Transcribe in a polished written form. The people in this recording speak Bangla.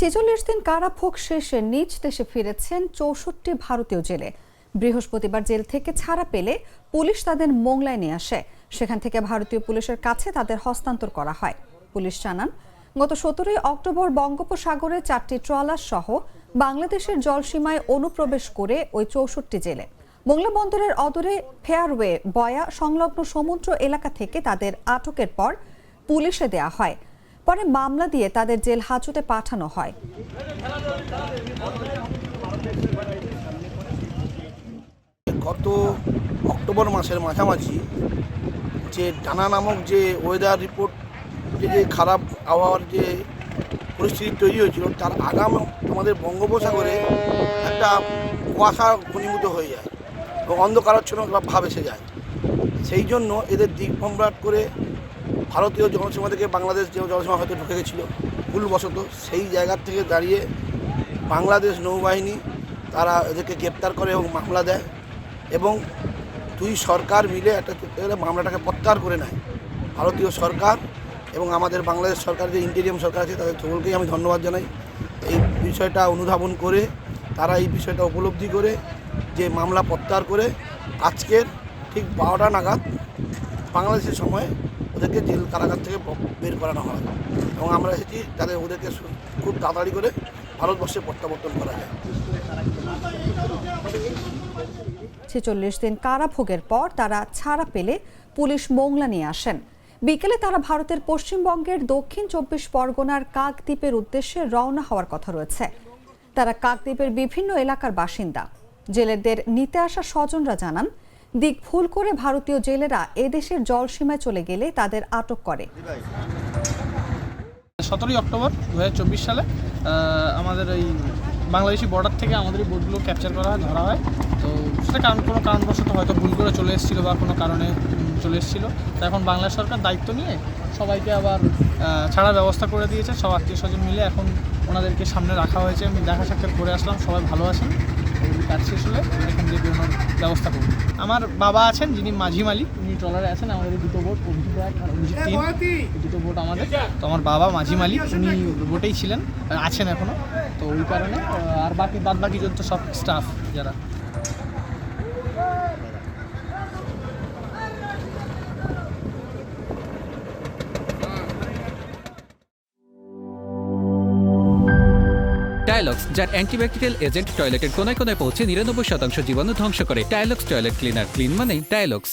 ৪৬ দিন কারাভোগ শেষে নিজ দেশে ফিরেছেন ৬৪ ভারতীয় জেলে। বৃহস্পতিবার জেল থেকে ছাড়া পেলে পুলিশ তাদের মোংলায় নিয়ে আসে। সেখান থেকে ভারতীয় পুলিশের কাছে তাদের হস্তান্তর করা হয়। পুলিশ জানান, গত ১৭ অক্টোবর বঙ্গোপসাগরে ৪টি ট্রলার সহ বাংলাদেশের জলসীমায় অনুপ্রবেশ করে ওই ৬৪ জেলে মোংলা বন্দরের অদূরে ফেয়ারওয়ে বয়া সংলগ্ন সমুদ্র এলাকা থেকে তাদের আটকের পর পুলিশে দেয়া হয়। পরে মামলা দিয়ে তাদের জেল হাজতে পাঠানো হয়। গত অক্টোবর মাসের মাঝামাঝি যে ডানা নামক যে ওয়েদার রিপোর্ট যে খারাপ আবহাওয়ার যে পরিস্থিতি তৈরি হয়েছিল, তার আগাম আমাদের বঙ্গোপসাগরে একটা কুয়াশা ঘনীভূত হয়ে যায় এবং অন্ধকারাচ্ছন্ন ভাব এসে যায়। সেই জন্য এদের দিকভ্রমরাট করে ভারতীয় জলসীমা থেকে বাংলাদেশ যে জলসীমা হয়তো ঢুকে গেছিলো ভুলবশত, সেই জায়গার থেকে দাঁড়িয়ে বাংলাদেশ নৌবাহিনী তারা এদেরকে গ্রেপ্তার করে এবং মামলা দেয় এবং দুই সরকার মিলে একটা মামলাটাকে প্রত্যাহার করে নেয়। ভারতীয় সরকার এবং আমাদের বাংলাদেশ সরকার যে ইন্টেরিয়াম সরকার আছে, তাদের সকলকেই আমি ধন্যবাদ জানাই। এই বিষয়টা অনুধাবন করে তারা এই বিষয়টা উপলব্ধি করে যে মামলা প্রত্যাহার করে আজকের ঠিক 12টা নাগাদ বাংলাদেশের সময় ওদেরকে জেল কারাগার থেকে বের করানো হয় এবং আমরা এসেছি যাতে ওদেরকে খুব তাড়াতাড়ি করে ভারতবর্ষে প্রত্যাবর্তন করা যায়। ৪৬ দিন কারাভোগের পর তারা ছাড়া পেলে পুলিশ মোংলা নিয়ে আসেন। বিকেলে তারা ভারতের পশ্চিমবঙ্গের দক্ষিণ ২৪ পরগনার কাকদ্বীপের উদ্দেশ্যে রওনা হওয়ার কথা রয়েছে। তারা কাকদ্বীপের বিভিন্ন এলাকার বাসিন্দা। জেলেদের নিতে আসা স্বজনরা জানান, দিক ভুল করে ভারতীয় জেলেরা এদেশের জলসীমায় চলে গেলে তাদের আটক করে। ১৭ অক্টোবর ২০২৪ সালে আমাদের এই বাংলাদেশি বর্ডার থেকে আমাদের এই বোটগুলো ক্যাপচার করা হয়, ধরা হয়। তো সেটা কোনো কারণবশত হয়তো ভুল করে চলে এসেছিলো বা কোনো কারণে চলে এসেছিলো। তো এখন বাংলা সরকার দায়িত্ব নিয়ে সবাইকে আবার ছাড়ার ব্যবস্থা করে দিয়েছে। সব আত্মীয় স্বজন মিলে এখন ওনাদেরকে সামনে রাখা হয়েছে। আমি দেখা সাক্ষাৎ করে আসলাম, সবাই ভালো আছেন। কাজ শেষ হলে এখান থেকে বেরোনোর ব্যবস্থা করব। আমার বাবা আছেন, যিনি মাঝি মালিক, উনি ট্রলারে আছেন। আমাদের দুটো বোট, অভিজিৎ ১ আর অভিজিৎ ৩, দুটো বোট আমাদের। তো আমার বাবা মাঝি মালিক, উনি বোটেই ছিলেন, আছেন এখনও। তো ওই কারণে আর বাদ বাকি যত সব স্টাফ যারা। টাইলক্স, যার অ্যান্টিব্যাকটেরিয়াল এজেন্ট টয়লেটের কোনায় কোনায় পৌঁছে ৯৯% জীবাণু ধ্বংস করে। টাইলক্স টয়লেট ক্লিনার, ক্লিন মানে টাইলক্স।